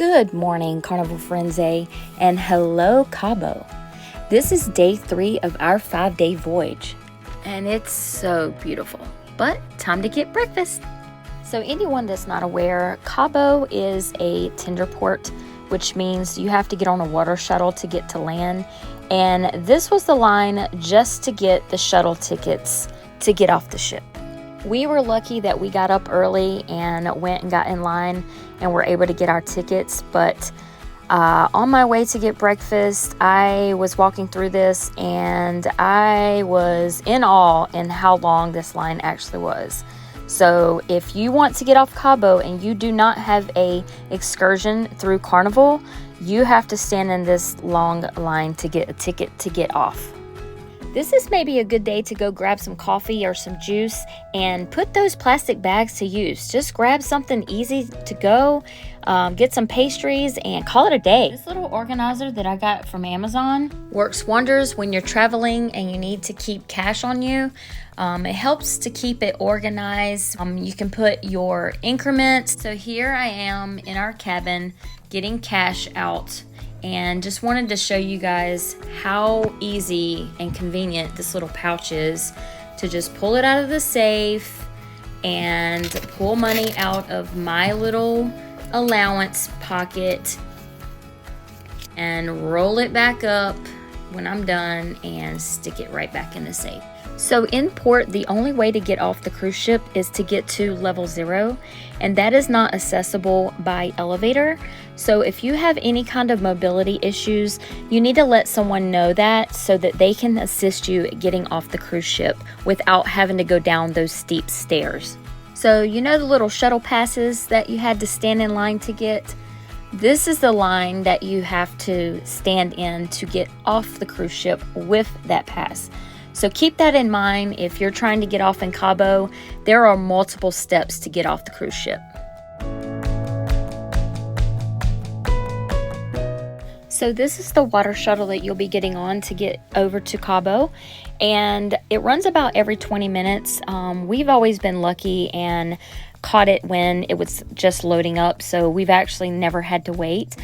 Good morning, Carnival Firenze, and hello, Cabo. This is day 3 of our 5-day voyage, and it's so beautiful. But time to get breakfast. So anyone that's not aware, Cabo is a tender port, which means you have to get on a water shuttle to get to land. And this was the line just to get the shuttle tickets to get off the ship. We were lucky that we got up early and went and got in line and were able to get our tickets. But on my way to get breakfast, I was walking through this and I was in awe in how long this line actually was. So if you want to get off Cabo and you do not have a excursion through Carnival, you have to stand in this long line to get a ticket to get off. This is maybe a good day to go grab some coffee or some juice and put those plastic bags to use. Just grab something easy to go, get some pastries, and call it a day. This little organizer that I got from Amazon works wonders when you're traveling and you need to keep cash on you. It helps to keep it organized. You can put your increments. So here I am in our cabin getting cash out. And just wanted to show you guys how easy and convenient this little pouch is to just pull it out of the safe and pull money out of my little allowance pocket and roll it back up when I'm done and stick it right back in the safe. So in port, the only way to get off the cruise ship is to get to level 0, and that is not accessible by elevator. So if you have any kind of mobility issues, you need to let someone know that so that they can assist you getting off the cruise ship without having to go down those steep stairs. So you know the little shuttle passes that you had to stand in line to get? This is the line that you have to stand in to get off the cruise ship with that pass. So keep that in mind if you're trying to get off in Cabo. There are multiple steps to get off the cruise ship. So this is the water shuttle that you'll be getting on to get over to Cabo, and it runs about every 20 minutes. We've always been lucky and caught it when it was just loading up, so we've actually never had to wait.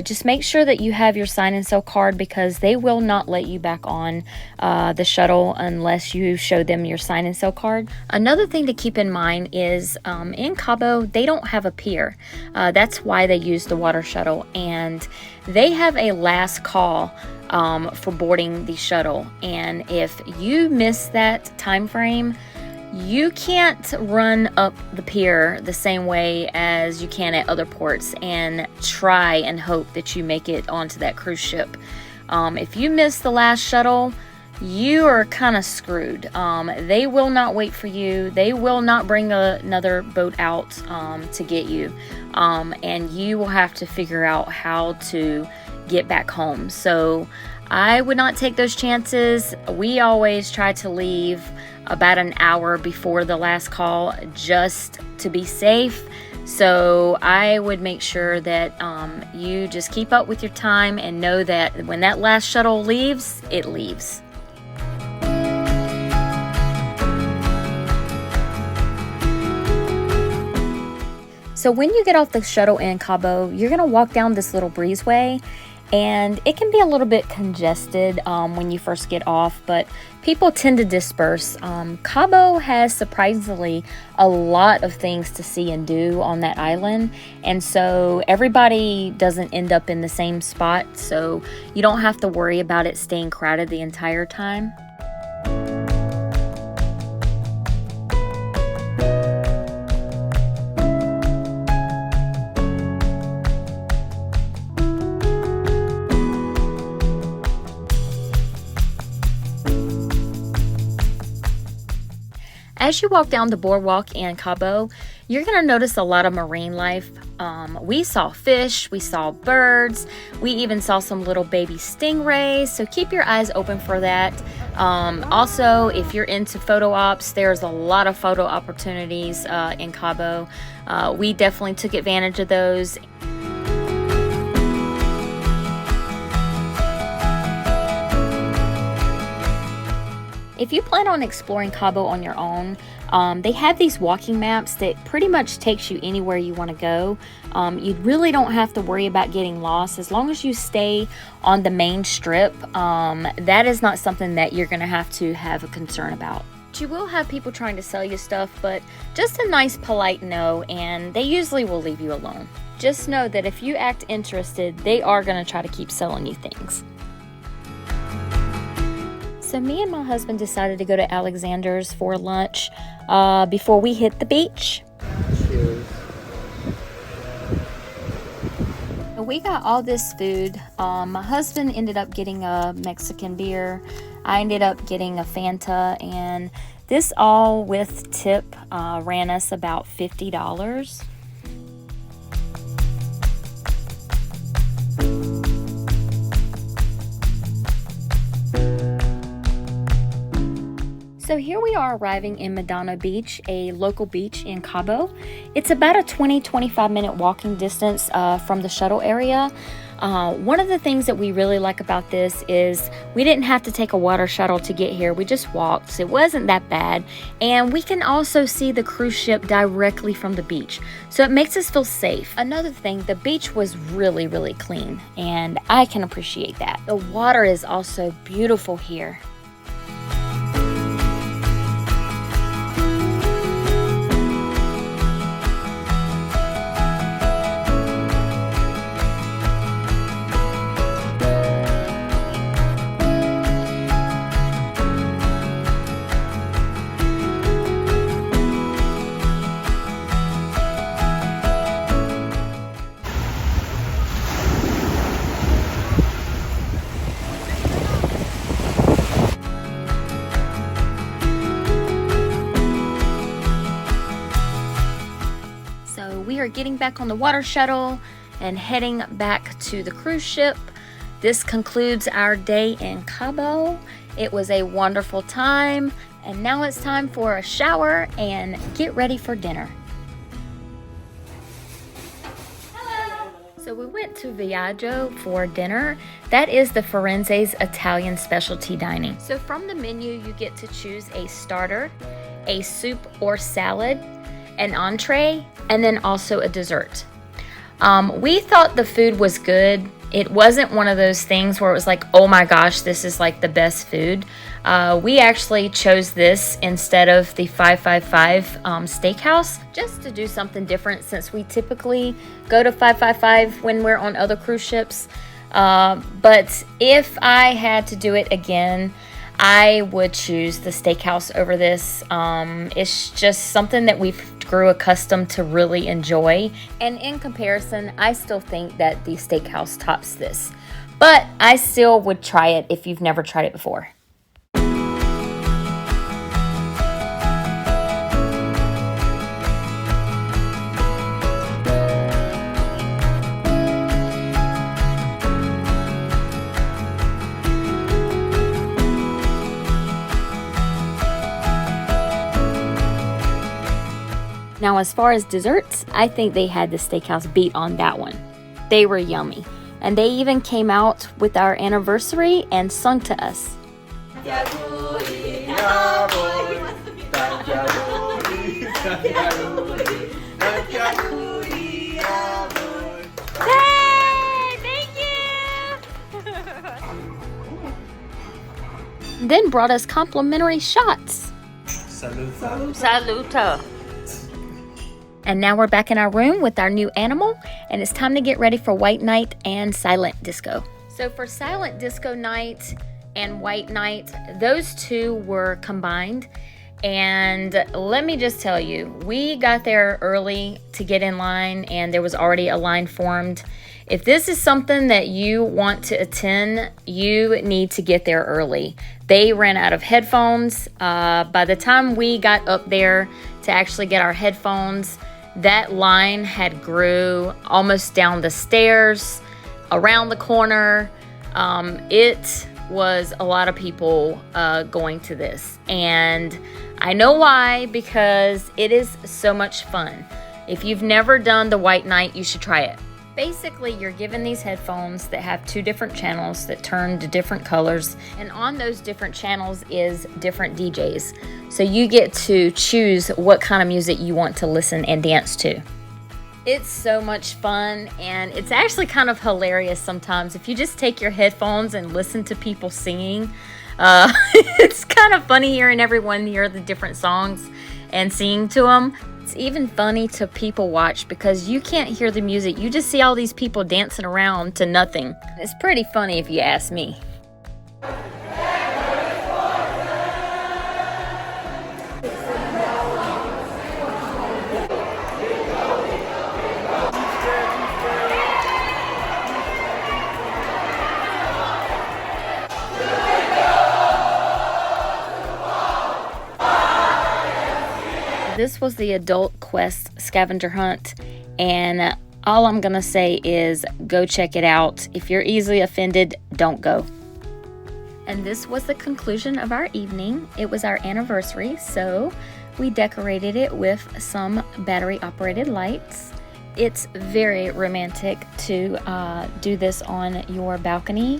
Just make sure that you have your sign and sell card, because they will not let you back on the shuttle unless you show them your sign and sell card. Another thing to keep in mind is in Cabo, they don't have a pier. That's why they use the water shuttle, and they have a last call for boarding the shuttle. And if you miss that time frame, you can't run up the pier the same way as you can at other ports and try and hope that you make it onto that cruise ship. If you miss the last shuttle, you are kind of screwed. They will not wait for you. They will not bring another boat out to get you. And you will have to figure out how to get back home. So I would not take those chances. We always try to leave about an hour before the last call just to be safe. So I would make sure that you just keep up with your time and know that when that last shuttle leaves, it leaves. So when you get off the shuttle in Cabo, you're going to walk down this little breezeway, and it can be a little bit congested when you first get off, but people tend to disperse. Cabo has surprisingly a lot of things to see and do on that island, and so everybody doesn't end up in the same spot, so you don't have to worry about it staying crowded the entire time. As you walk down the boardwalk in Cabo, you're going to notice a lot of marine life. We saw fish, we saw birds, we even saw some little baby stingrays, so keep your eyes open for that. Also, if you're into photo ops, there's a lot of photo opportunities in Cabo. We definitely took advantage of those. If you plan on exploring Cabo on your own, they have these walking maps that pretty much takes you anywhere you want to go. You really don't have to worry about getting lost as long as you stay on the main strip. That is not something that you're going to have a concern about. You will have people trying to sell you stuff, but just a nice polite no, and they usually will leave you alone. Just know that if you act interested, they are going to try to keep selling you things. So me and my husband decided to go to Alexander's for lunch before we hit the beach. Cheers. We got all this food. My husband ended up getting a Mexican beer. I ended up getting a Fanta, and this all with tip ran us about $50. So here we are arriving in Madonna Beach, a local beach in Cabo. It's about a 20-25 minute walking distance from the Shuttle area. One of the things that we really like about this is we didn't have to take a water shuttle to get here. We just walked, so it wasn't that bad. And we can also see the cruise ship directly from the beach, so it makes us feel safe. Another thing, the beach was really, really clean, and I can appreciate that. The water is also beautiful here. We are getting back on the water shuttle and heading back to the cruise ship. This concludes our day in Cabo. It was a wonderful time, and now it's time for a shower and get ready for dinner. Hello. So we went to Viaggio for dinner. That is the Firenze's Italian specialty dining. So from the menu, you get to choose a starter, a soup or salad, an entree, and then also a dessert. We thought the food was good. It wasn't one of those things where it was like, oh my gosh, this is like the best food. We actually chose this instead of the 555 steakhouse, just to do something different since we typically go to 555 when we're on other cruise ships. But if I had to do it again, I would choose the steakhouse over this. It's just something that we've grew accustomed to really enjoy, and in comparison, I still think that the steakhouse tops this, but I still would try it if you've never tried it before. Now, as far as desserts, I think they had the steakhouse beat on that one. They were yummy. And they even came out with our anniversary and sung to us. Hey, thank you! Then brought us complimentary shots. Saluta. Saluta. And now we're back in our room with our new animal, and it's time to get ready for White Night and Silent Disco. So for Silent Disco Night and White Night, those two were combined. And let me just tell you, we got there early to get in line, and there was already a line formed. If this is something that you want to attend, you need to get there early. They ran out of headphones. By the time we got up there to actually get our headphones, that line had grew almost down the stairs, around the corner. It was a lot of people going to this. And I know why, because it is so much fun. If you've never done the White Night, you should try it. Basically, you're given these headphones that have 2 different channels that turn to different colors, and on those different channels is different DJs. So you get to choose what kind of music you want to listen and dance to. It's so much fun, and it's actually kind of hilarious sometimes. If you just take your headphones and listen to people singing, it's kind of funny hearing everyone hear the different songs and singing to them. It's even funny to people watch because you can't hear the music. You just see all these people dancing around to nothing. It's pretty funny if you ask me. This was the Adult Quest scavenger hunt, and all I'm gonna say is go check it out. If you're easily offended, don't go. And this was the conclusion of our evening. It was our anniversary, so we decorated it with some battery operated lights. It's very romantic to do this on your balcony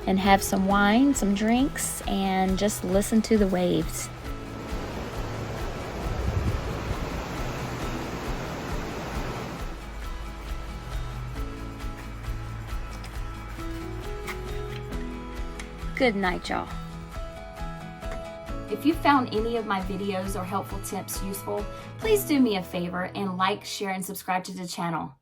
and have some wine, some drinks, and just listen to the waves. Good night, y'all. If you found any of my videos or helpful tips useful, please do me a favor and like, share, and subscribe to the channel.